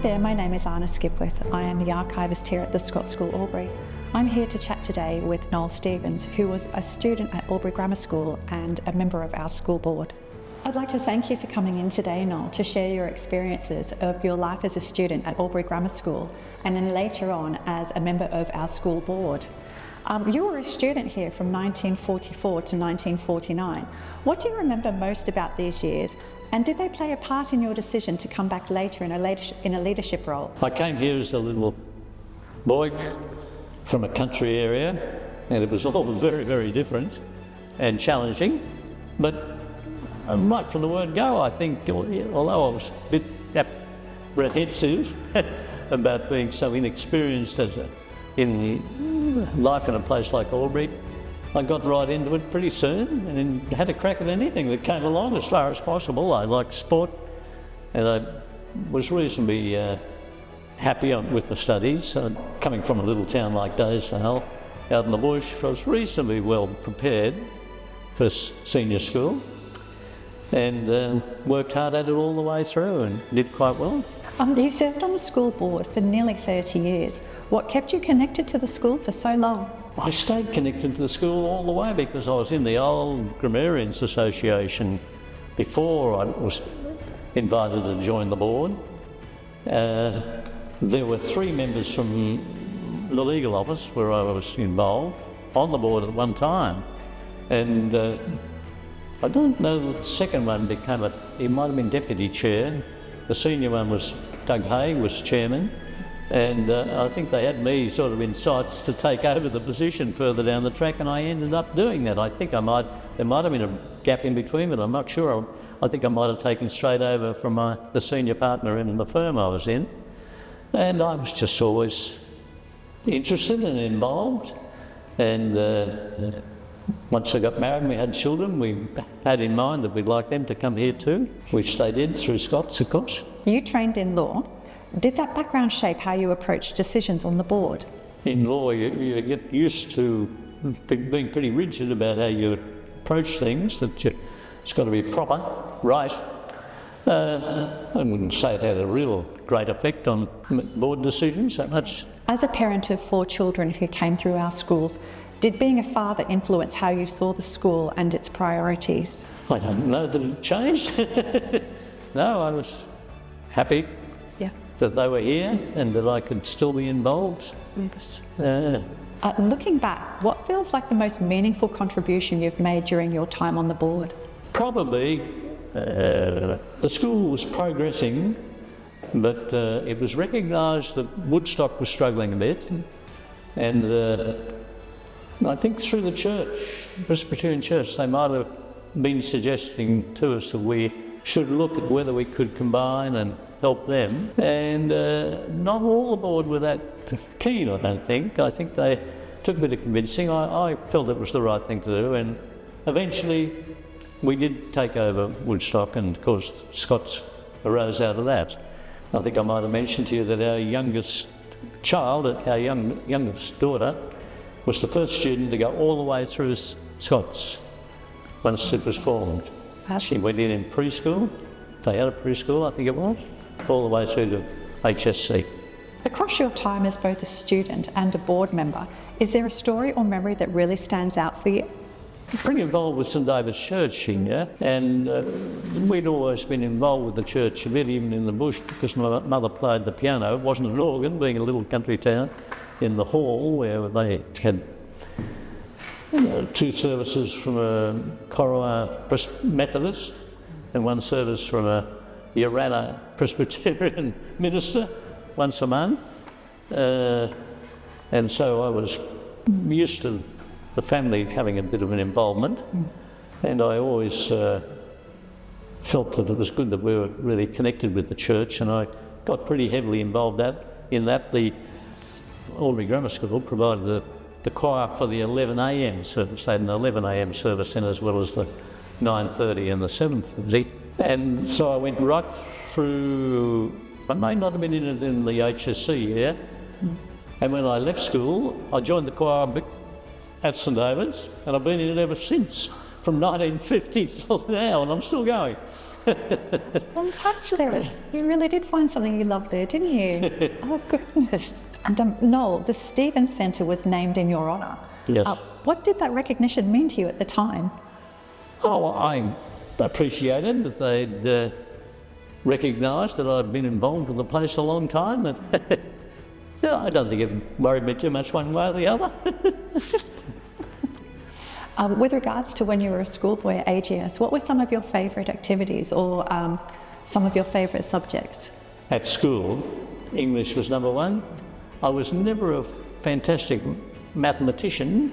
there, my name is Anna Skipwith. I am the archivist here at the Scots School, Albury. I'm here to chat today with Noel Stephens, who was a student at Albury Grammar School and a member of our school board. I'd like to thank you for coming in today, Noel, to share your experiences of your life as a student at Albury Grammar School and then later on as a member of our school board. You were a student here from 1944 to 1949. What do you remember most about these years, and did they play a part in your decision to come back later in a leadership role? I came here as a little boy from a country area, and it was all very, very different and challenging. But right from the word go, I think, although I was a bit apprehensive about being so inexperienced in life in a place like Albury, I got right into it pretty soon and had a crack at anything that came along as far as possible. I liked sport, and I was reasonably happy with my studies. Coming from a little town like Daysdale, out in the bush, I was reasonably well prepared for senior school, and worked hard at it all the way through and did quite well. You served on the school board for nearly 30 years. What kept you connected to the school for so long? I stayed connected to the school all the way because I was in the old Grammarians Association before I was invited to join the board. There were 3 members from the legal office where I was involved on the board at one time, and I don't know, the second one he might have been deputy chair. The senior one was Doug Hay, was chairman, and I think they had me sort of in sights to take over the position further down the track, and I ended up doing that. I think there might have been a gap in between, but I'm not sure. I think I might have taken straight over from the senior partner in the firm I was in, and I was just always interested and involved. And once I got married and we had children, we had in mind that we'd like them to come here too, which they did through Scots, of course. You trained in law. Did that background shape how you approached decisions on the board? In law, you get used to being pretty rigid about how you approach things, it's got to be proper, right. I wouldn't say it had a real great effect on board decisions that much. As a parent of 4 children who came through our schools, did being a father influence how you saw the school and its priorities? I don't know that it changed. No, I was happy that they were here and that I could still be involved. Looking back, what feels like the most meaningful contribution you've made during your time on the board? Probably the school was progressing, but it was recognised that Woodstock was struggling a bit, and I think through the church, Presbyterian Church, they might have been suggesting to us that we should look at whether we could combine and help them. And not all the board were that keen, I don't think. I think they took a bit of convincing. I felt it was the right thing to do, and eventually we did take over Woodstock, and of course Scots arose out of that. I think I might have mentioned to you that our youngest child, our youngest daughter, was the first student to go all the way through Scots once it was formed. She went in preschool, they had a preschool, I think it was, all the way through to HSC. Across your time as both a student and a board member, is there a story or memory that really stands out for you? Pretty involved with St David's Church here, and we'd always been involved with the church a bit, even in the bush, because my mother played the piano. It wasn't an organ, being a little country town, in the hall where they had 2 services from a Corowa Methodist and 1 service from a Yarana Presbyterian minister once a month. And so I was used to the family having a bit of an involvement, and I always felt that it was good that we were really connected with the church, and I got pretty heavily involved in that. The Albury Grammar School provided the choir for the 11 a.m. service. They had an 11 a.m. service in, as well as the 9:30 and the 7:30. And so I went right through, I may not have been in it in the HSC year, and when I left school, I joined the choir at St David's, and I've been in it ever since. from 1950 till now, and I'm still going. Fantastic. You really did find something you loved there, didn't you? Oh, goodness. And Noel, the Stephens Centre was named in your honour. Yes. What did that recognition mean to you at the time? Oh, I appreciated that they'd recognised that I'd been involved with the place a long time. And yeah, I don't think it worried me too much one way or the other. With regards to when you were a schoolboy at AGS, what were some of your favourite activities or some of your favourite subjects? At school, English was number one. I was never a fantastic mathematician,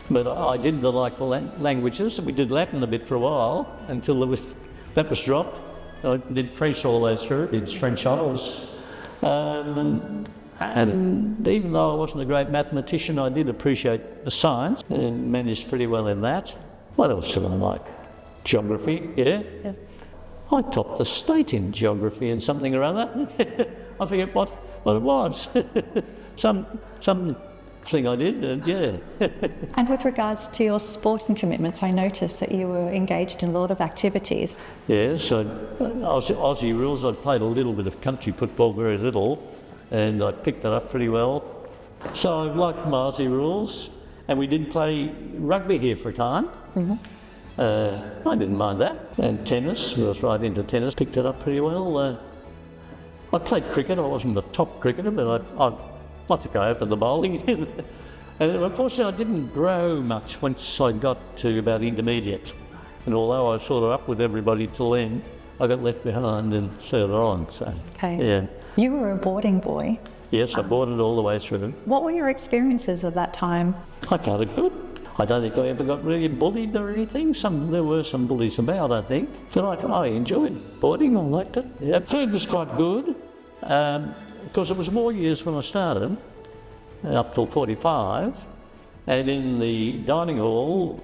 but I did like the languages. We did Latin a bit for a while until that was dropped. I did French all the way through, did French honours. And even though I wasn't a great mathematician, I did appreciate the science and managed pretty well in that. What else did I like? Geography, yeah. I topped the state in geography and something or other. I forget what it was. Something I did, yeah. And with regards to your sporting commitments, I noticed that you were engaged in a lot of activities. Yes, so Aussie rules. I played a little bit of country football, very little, and I picked it up pretty well. So I liked my Aussie rules, and we did play rugby here for a time. Mm-hmm. I didn't mind that. And tennis, I was right into tennis, picked it up pretty well. I played cricket. I wasn't a top cricketer, but I think I opened the bowling. And unfortunately, I didn't grow much once I got to about intermediate. And although I was sort of up with everybody till then, I got left behind and further on. So, okay. Yeah. You were a boarding boy. Yes, I boarded all the way through. What were your experiences of that time? I found it good. I don't think I ever got really bullied or anything. There were some bullies about, I think. But I enjoyed boarding. I liked it. Yeah. Food was quite good. Because it was more years when I started, up till 45, and in the dining hall,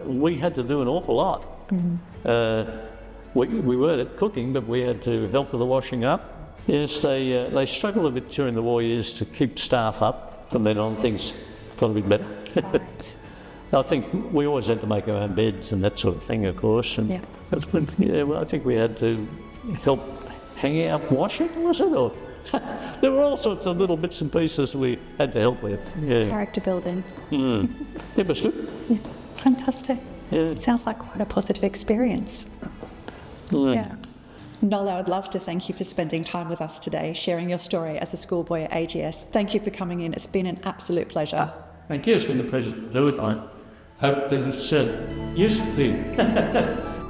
we had to do an awful lot. Mm-hmm. We weren't at cooking, but we had to help with the washing up. Yes, they struggled a bit during the war years to keep staff up. From then on, things got a bit better. Right. I think we always had to make our own beds and that sort of thing, of course. And yeah. Well, I think we had to help hang out washing, was it? Or there were all sorts of little bits and pieces we had to help with. Yeah. Character building. It was good. Yeah. Fantastic. Yeah. It sounds like quite a positive experience. Yeah. Noel, I would love to thank you for spending time with us today, sharing your story as a schoolboy at AGS. Thank you for coming in. It's been an absolute pleasure. Thank you. It's been a pleasure to do it. I hope that it's useful to you.